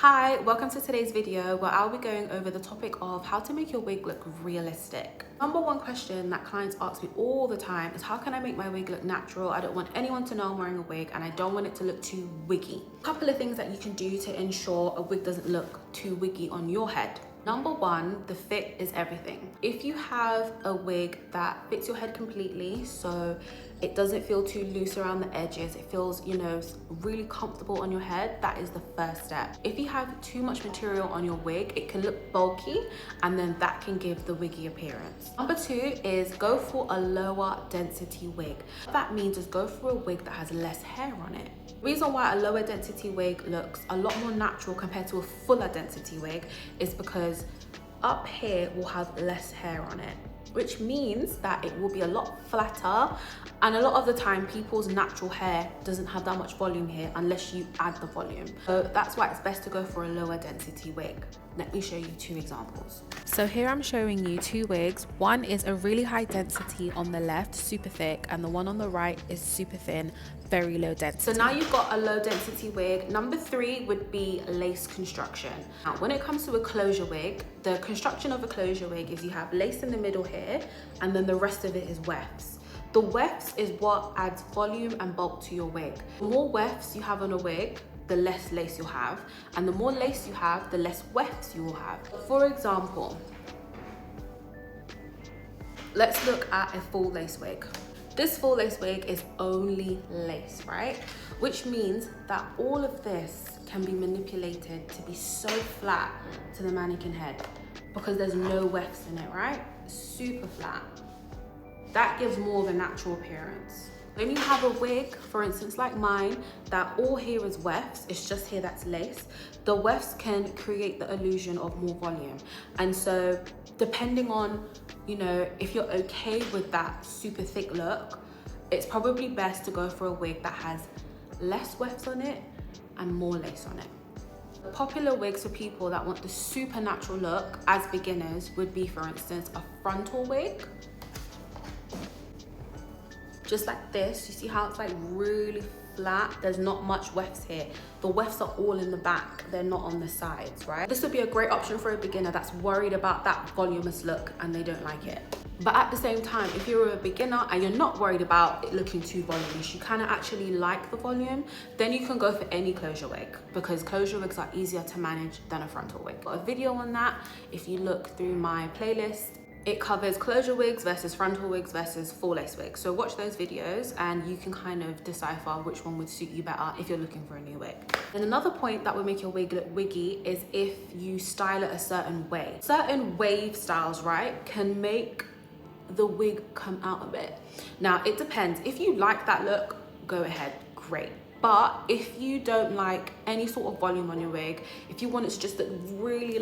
Hi, welcome to today's video where I'll be going over the topic of how to make your wig look realistic. Number one question that clients ask me all the time is how can I make my wig look natural? I don't want anyone to know I'm wearing a wig and I don't want it to look too wiggy. A couple of things that you can do to ensure a wig doesn't look too wiggy on your head. Number one, the fit is everything. If you have a wig that fits your head completely, so it doesn't feel too loose around the edges, it feels, really comfortable on your head, that is the first step. If you have too much material on your wig, it can look bulky and then that can give the wiggy appearance. Number two is go for a lower density wig. What that means is go for a wig that has less hair on it. The reason why a lower density wig looks a lot more natural compared to a fuller density wig is because up here will have less hair on it, which means that it will be a lot flatter, and a lot of the time people's natural hair doesn't have that much volume here unless you add the volume. So that's why it's best to go for a lower density wig. Let me show you two examples. So here I'm showing you two wigs. One is a really high density on the left, super thick, and the one on the right is super thin, very low density. So now you've got a low density wig. Number three would be lace construction. Now, when it comes to a closure wig, the construction of a closure wig is you have lace in the middle here, and then the rest of it is wefts. The wefts is what adds volume and bulk to your wig. The more wefts you have on a wig, the less lace you'll have, and the more lace you have, the less wefts you will have. For example, let's look at a full lace wig. This full lace wig is only lace, right? Which means that all of this can be manipulated to be so flat to the mannequin head because there's no wefts in it, right? Super flat. That gives more of a natural appearance. When you have a wig, for instance, like mine, that all here is wefts, it's just here that's lace, the wefts can create the illusion of more volume. And so depending on, if you're okay with that super thick look, it's probably best to go for a wig that has less wefts on it and more lace on it. The popular wigs for people that want the super natural look as beginners would be, for instance, a frontal wig. Just like this, you see how it's like really flat? There's not much wefts here. The wefts are all in the back, they're not on the sides, right? This would be a great option for a beginner that's worried about that voluminous look and they don't like it. But at the same time, if you're a beginner and you're not worried about it looking too voluminous, you kind of actually like the volume, then you can go for any closure wig because closure wigs are easier to manage than a frontal wig. Got a video on that if you look through my playlist. It covers closure wigs versus frontal wigs versus full lace wigs. So watch those videos and you can kind of decipher which one would suit you better if you're looking for a new wig. And another point that would make your wig look wiggy is if you style it a certain way. Certain wave styles, right, can make the wig come out a bit. Now, it depends. If you like that look, go ahead, great. But if you don't like any sort of volume on your wig, if you want it to just look really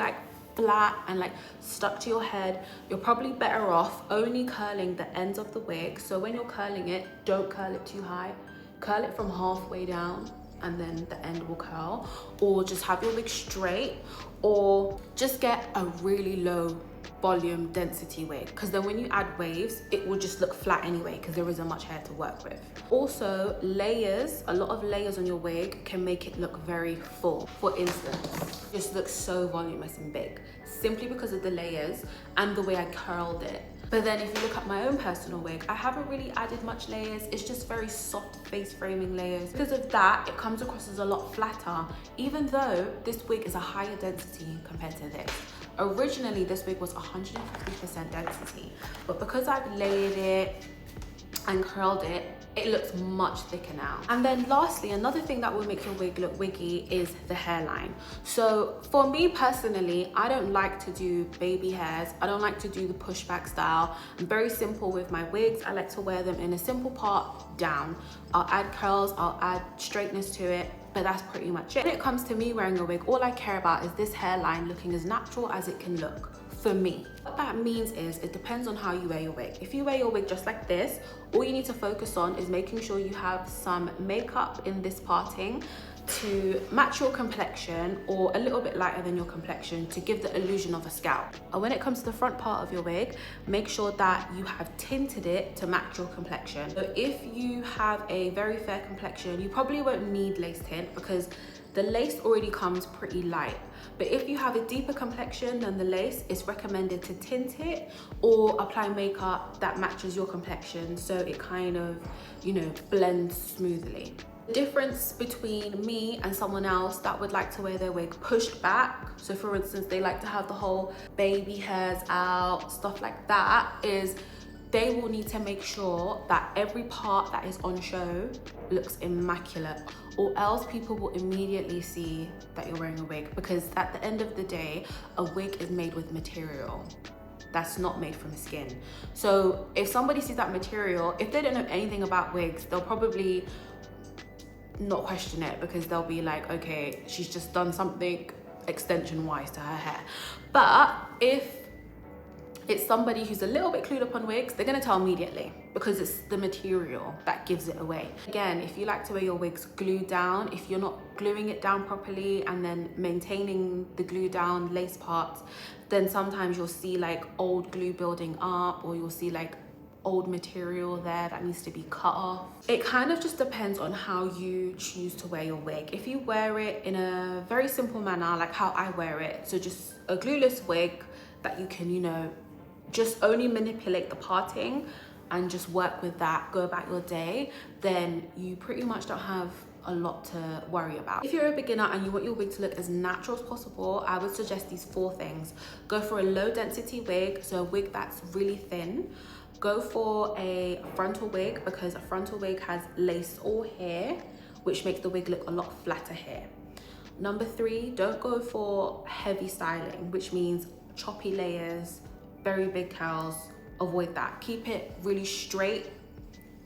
flat and stuck to your head, you're probably better off only curling the ends of the wig. So when you're curling it, don't curl it too high. Curl it from halfway down and then the end will curl, or just have your wig straight, or just get a really low volume density wig, because then when you add waves it will just look flat anyway because there isn't much hair to work with. Also, layers, a lot of layers on your wig can make it look very full. For instance, it just looks so voluminous and big simply because of the layers and the way I curled it. But then if you look at my own personal wig, I haven't really added much layers. It's just very soft face framing layers. Because of that, it comes across as a lot flatter, even though this wig is a higher density compared to this. Originally, this wig was 150% density, but because I've layered it and curled it, it looks much thicker now. And then lastly, another thing that will make your wig look wiggy is the hairline. So for me personally, I don't like to do baby hairs. I don't like to do the pushback style. I'm very simple with my wigs. I like to wear them in a simple part down. I'll add curls, I'll add straightness to it, but that's pretty much it. When it comes to me wearing a wig, all I care about is this hairline looking as natural as it can look. For me, what that means is it depends on how you wear your wig. If you wear your wig just like this, all you need to focus on is making sure you have some makeup in this parting to match your complexion or a little bit lighter than your complexion to give the illusion of a scalp. And when it comes to the front part of your wig, make sure that you have tinted it to match your complexion. So if you have a very fair complexion, you probably won't need lace tint because the lace already comes pretty light. But if you have a deeper complexion than the lace, it's recommended to tint it or apply makeup that matches your complexion so it kind of, you know, blends smoothly. The difference between me and someone else that would like to wear their wig pushed back, so for instance, they like to have the whole baby hairs out, stuff like that, is they will need to make sure that every part that is on show looks immaculate, or else people will immediately see that you're wearing a wig, because at the end of the day, a wig is made with material that's not made from skin. So if somebody sees that material, if they don't know anything about wigs, they'll probably not question it, because they'll be like, okay, she's just done something extension wise to her hair. But if it's somebody who's a little bit clued up on wigs, they're gonna tell immediately, because it's the material that gives it away. Again, if you like to wear your wigs glued down, if you're not gluing it down properly and then maintaining the glue down lace parts, then sometimes you'll see like old glue building up, or you'll see like old material there that needs to be cut off. It kind of just depends on how you choose to wear your wig. If you wear it in a very simple manner, like how I wear it, so just a glueless wig that you can, you know, just only manipulate the parting and just work with that, go about your day, then you pretty much don't have a lot to worry about. If you're a beginner and you want your wig to look as natural as possible, I would suggest these 4 things. Go for a low density wig, so a wig that's really thin. Go for a frontal wig, because a frontal wig has lace or hair, which makes the wig look a lot flatter here. Number 3, don't go for heavy styling, which means choppy layers, very big curls. Avoid that. Keep it really straight.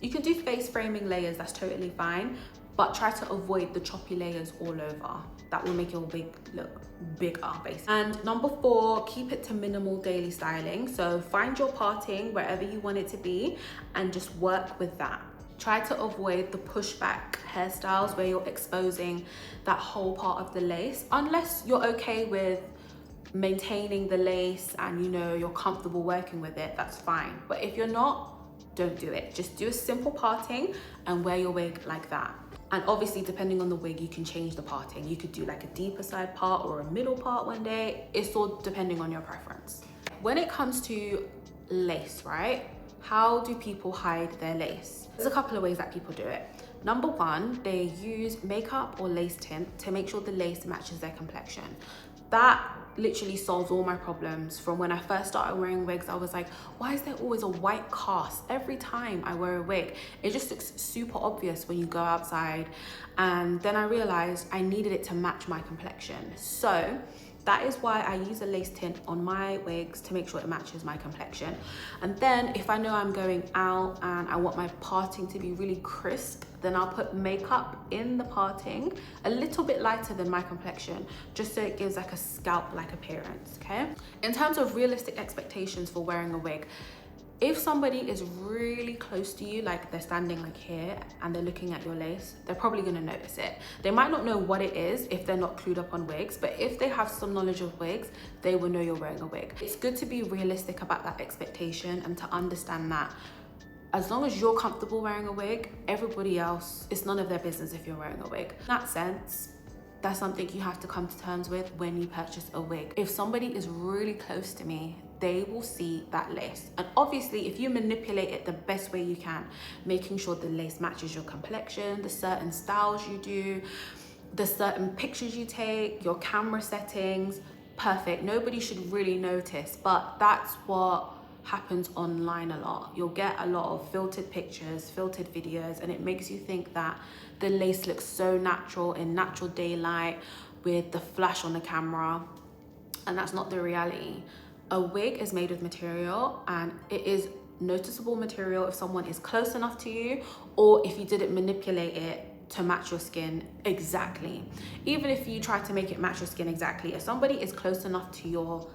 You can do face framing layers, that's totally fine, but try to avoid the choppy layers all over. That will make your wig look bigger, basically. And number 4, keep it to minimal daily styling. So find your parting wherever you want it to be and just work with that. Try to avoid the pushback hairstyles where you're exposing that whole part of the lace, unless you're okay with maintaining the lace and, you know, you're comfortable working with it, that's fine. But if you're not, don't do it. Just do a simple parting and wear your wig like that. And obviously, depending on the wig, you can change the parting. You could do like a deeper side part or a middle part one day. It's all depending on your preference. When it comes to lace, right? How do people hide their lace? There's a couple of ways that people do it. Number 1, they use makeup or lace tint to make sure the lace matches their complexion. That literally solves all my problems. From when I first started wearing wigs, I was like, why is there always a white cast every time I wear a wig? It just looks super obvious when you go outside. And then I realized I needed it to match my complexion. So that is why I use a lace tint on my wigs to make sure it matches my complexion. And then if I know I'm going out and I want my parting to be really crisp, then I'll put makeup in the parting, a little bit lighter than my complexion, just so it gives like a scalp-like appearance, okay? In terms of realistic expectations for wearing a wig, if somebody is really close to you, like they're standing like here and they're looking at your lace, they're probably gonna notice it. They might not know what it is if they're not clued up on wigs, but if they have some knowledge of wigs, they will know you're wearing a wig. It's good to be realistic about that expectation and to understand that as long as you're comfortable wearing a wig, everybody else, it's none of their business if you're wearing a wig. In that sense, that's something you have to come to terms with when you purchase a wig. If somebody is really close to me, they will see that lace. And obviously, if you manipulate it the best way you can, making sure the lace matches your complexion, the certain styles you do, the certain pictures you take, your camera settings, perfect. Nobody should really notice, but that's what happens online a lot. You'll get a lot of filtered pictures, filtered videos, and it makes you think that the lace looks so natural in natural daylight with the flash on the camera, and that's not the reality. A wig is made of material, and it is noticeable material if someone is close enough to you, or if you didn't manipulate it to match your skin exactly. Even if you try to make it match your skin exactly, if somebody is close enough to your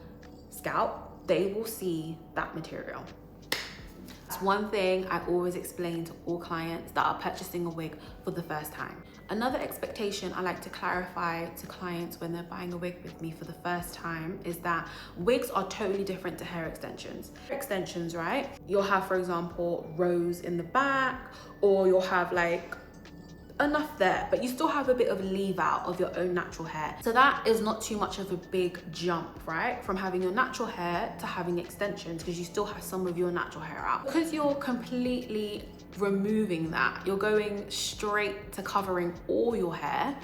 scalp, they will see that material. That's one thing I always explain to all clients that are purchasing a wig for the first time. Another expectation I like to clarify to clients when they're buying a wig with me for the first time is that wigs are totally different to hair extensions. Hair extensions, right? You'll have, for example, rows in the back, or you'll have like enough there, but you still have a bit of leave out of your own natural hair. So that is not too much of a big jump, right? From having your natural hair to having extensions, because you still have some of your natural hair out. Because you're completely removing that, you're going straight to covering all your hair,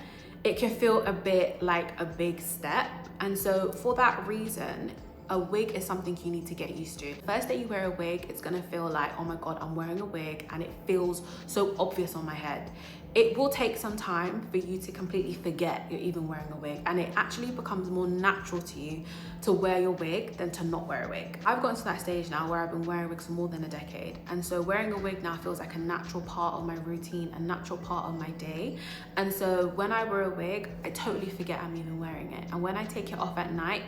it can feel a bit like a big step. And so for that reason, a wig is something you need to get used to. First day you wear a wig, it's gonna feel like, oh my God, I'm wearing a wig and it feels so obvious on my head. It will take some time for you to completely forget you're even wearing a wig, and it actually becomes more natural to you to wear your wig than to not wear a wig. I've gotten to that stage now where I've been wearing wigs for more than a decade, and so wearing a wig now feels like a natural part of my routine, a natural part of my day. And so when I wear a wig, I totally forget I'm even wearing it. And when I take it off at night,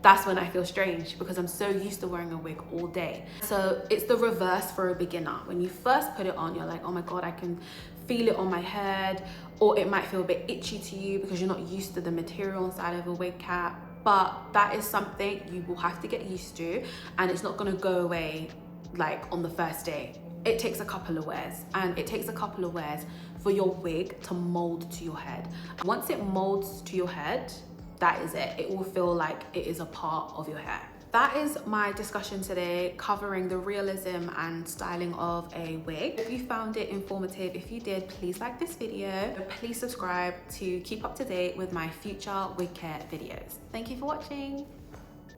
that's when I feel strange, because I'm so used to wearing a wig all day. So it's the reverse for a beginner. When you first put it on, you're like, oh my God, I can feel it on my head, or it might feel a bit itchy to you because you're not used to the material inside of a wig cap. But that is something you will have to get used to, and it's not gonna go away like on the first day. It takes a couple of wears, and it takes a couple of wears for your wig to mold to your head. Once it molds to your head, that is it. It will feel like it is a part of your hair. That is my discussion today, covering the realism and styling of a wig. If you found it informative, if you did, please like this video. Please subscribe to keep up to date with my future wig care videos. Thank you for watching.